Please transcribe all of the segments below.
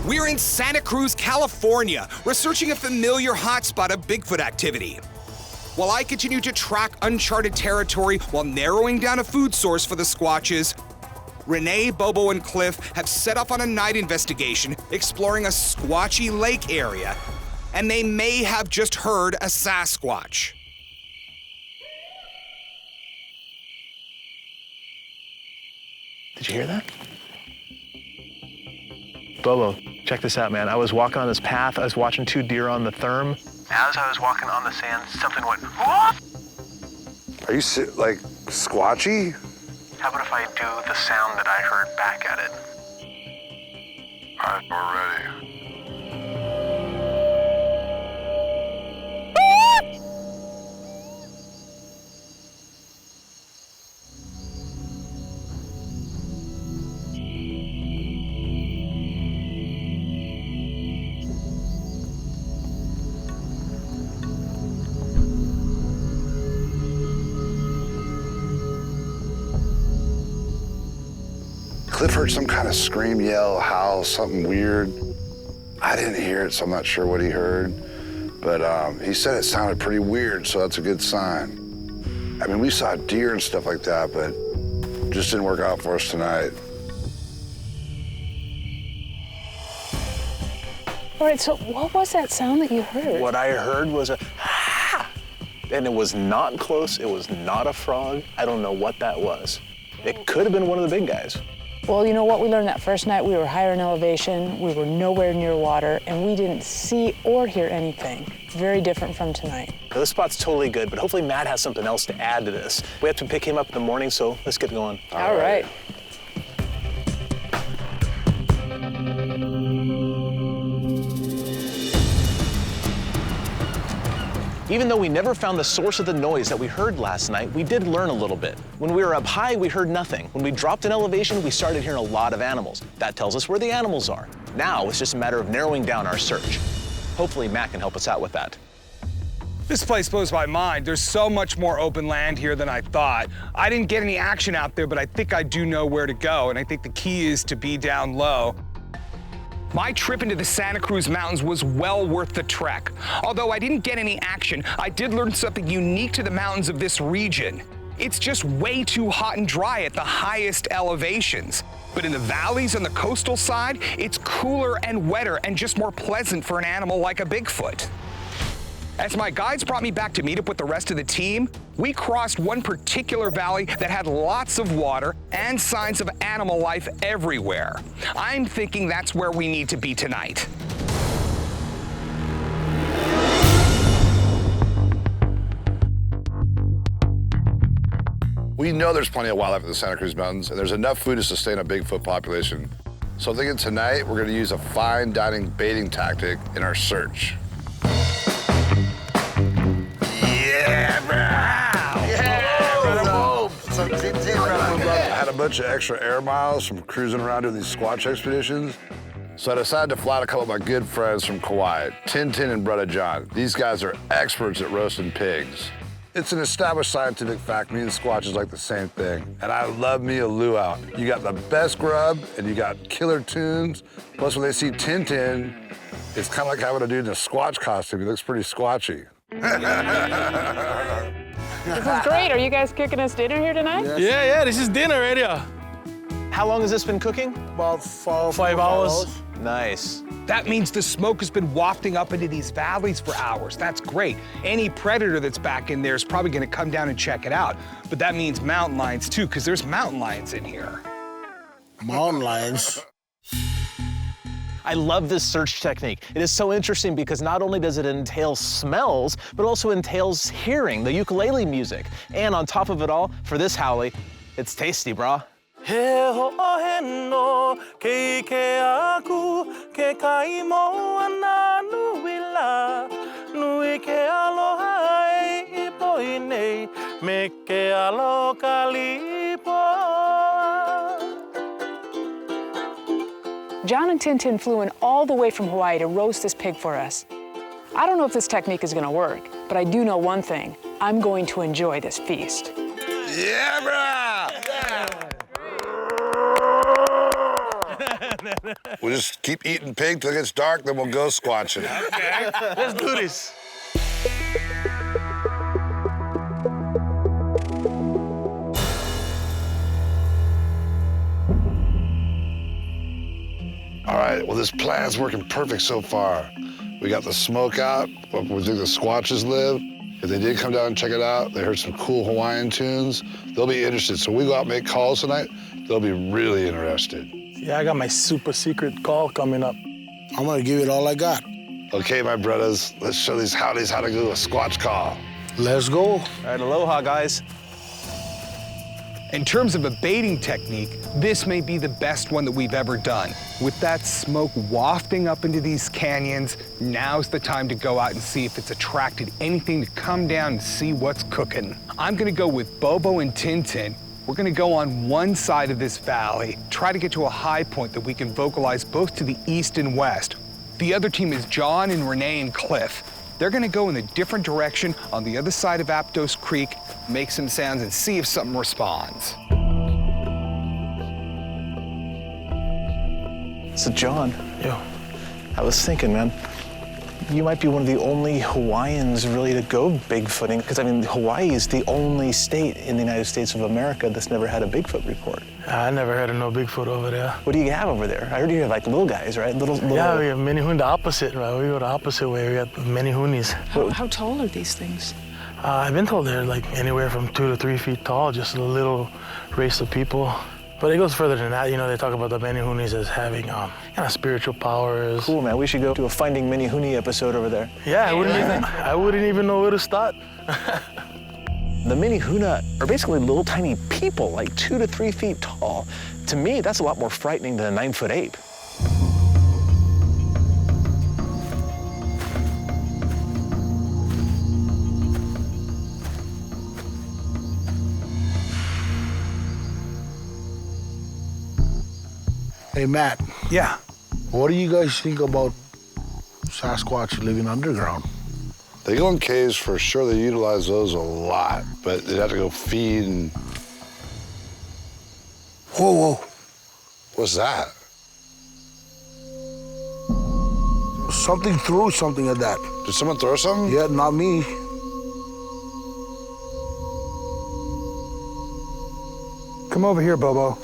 We're in Santa Cruz, California, researching a familiar hotspot of Bigfoot activity. While I continue to track uncharted territory while narrowing down a food source for the Squatches, Ranae, Bobo, and Cliff have set off on a night investigation exploring a squatchy lake area, and they may have just heard a Sasquatch. Did you hear that? Bobo, check this out, man. I was walking on this path. I was watching 2 deer on the therm. As I was walking on the sand, something went, whoop! Are you, like, squatchy? How about if I do the sound that I heard back at it? I'm ready. Cliff heard some kind of scream, yell, howl, something weird. I didn't hear it, so I'm not sure what he heard. But he said it sounded pretty weird, so that's a good sign. I mean, we saw deer and stuff like that, but it just didn't work out for us tonight. All right, so what was that sound that you heard? What I heard was a ha! And it was not close. It was not a frog. I don't know what that was. It could have been one of the big guys. Well, you know what we learned that first night? We were higher in elevation, we were nowhere near water, and we didn't see or hear anything. Very different from tonight. Now, this spot's totally good, but hopefully Matt has something else to add to this. We have to pick him up in the morning, so let's get going. All right. Even though we never found the source of the noise that we heard last night, we did learn a little bit. When we were up high, we heard nothing. When we dropped in elevation, we started hearing a lot of animals. That tells us where the animals are. Now, it's just a matter of narrowing down our search. Hopefully, Matt can help us out with that. This place blows my mind. There's so much more open land here than I thought. I didn't get any action out there, but I think I do know where to go, and I think the key is to be down low. My trip into the Santa Cruz Mountains was well worth the trek. Although I didn't get any action, I did learn something unique to the mountains of this region. It's just way too hot and dry at the highest elevations. But in the valleys on the coastal side, it's cooler and wetter and just more pleasant for an animal like a Bigfoot. As my guides brought me back to meet up with the rest of the team, we crossed one particular valley that had lots of water and signs of animal life everywhere. I'm thinking that's where we need to be tonight. We know there's plenty of wildlife in the Santa Cruz Mountains, and there's enough food to sustain a Bigfoot population. So I'm thinking tonight we're gonna use a fine dining baiting tactic in our search. I had a bunch of extra air miles from cruising around doing these Squatch expeditions. So I decided to fly out a couple of my good friends from Kauai, Tintin and Brother John. These guys are experts at roasting pigs. It's an established scientific fact, me and Squatch is like the same thing. And I love me a luau. You got the best grub and you got killer tunes. Plus when they see Tintin, it's kind of like having a dude in a Squatch costume. He looks pretty squatchy. This is great. Are you guys cooking us dinner here tonight? Yes. Yeah, this is dinner right here. How long has this been cooking? About 5 hours. Nice. That means the smoke has been wafting up into these valleys for hours. That's great. Any predator that's back in there is probably gonna come down and check it out. But that means mountain lions too, because there's mountain lions in here. Mountain lions. I love this search technique. It is so interesting because not only does it entail smells, but also entails hearing the ukulele music. And on top of it all, for this howlie, it's tasty, brah. John and Tintin flew in all the way from Hawaii to roast this pig for us. I don't know if this technique is gonna work, but I do know one thing. I'm going to enjoy this feast. Yeah, brah! Yeah. We'll just keep eating pig till it gets dark, then we'll go squatching. Okay, let's do this. All right, well, this plan's working perfect so far. We got the smoke out, where we think the squatches live. If they did come down and check it out, they heard some cool Hawaiian tunes, they'll be interested. So we go out and make calls tonight, they'll be really interested. Yeah, I got my super secret call coming up. I'm gonna give it all I got. Okay, my brothers, let's show these howdies how to do a squatch call. Let's go. All right, aloha, guys. In terms of a baiting technique, this may be the best one that we've ever done. With that smoke wafting up into these canyons, now's the time to go out and see if it's attracted anything to come down and see what's cooking. I'm gonna go with Bobo and Tintin. We're gonna go on one side of this valley, try to get to a high point that we can vocalize both to the east and west. The other team is John and Renee and Cliff. They're gonna go in a different direction on the other side of Aptos Creek, make some sounds and see if something responds. So, John, Yo, I was thinking, man, you might be one of the only Hawaiians really to go Bigfooting, because I mean, Hawaii is the only state in the United States of America that's never had a Bigfoot report. I never heard of no Bigfoot over there. What do you have over there? I heard you have like little guys, right? Little. Yeah, we have many hoonies, the opposite, right? We go the opposite way, we got many hoonies. How tall are these things? I've been told they're like anywhere from 2 to 3 feet tall, just a little race of people. But it goes further than that. You know, they talk about the Many-Hoonies as having kind of spiritual powers. Cool, man. We should go do a Finding Many-Hooney episode over there. Yeah, I wouldn't even know where to start. The Many-Huna are basically little tiny people, like 2 to 3 feet tall. To me, that's a lot more frightening than a 9-foot ape. Hey, Matt, Yeah. what do you guys think about Sasquatch living underground? They go in caves for sure, they utilize those a lot, but they'd have to go feed and... Whoa, whoa. What's that? Something threw something at that. Did someone throw something? Yeah, not me. Come over here, Bobo.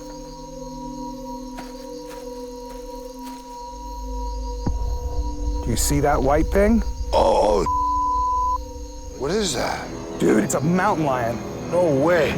Do you see that white thing? Oh, what is that? Dude, it's a mountain lion. No way.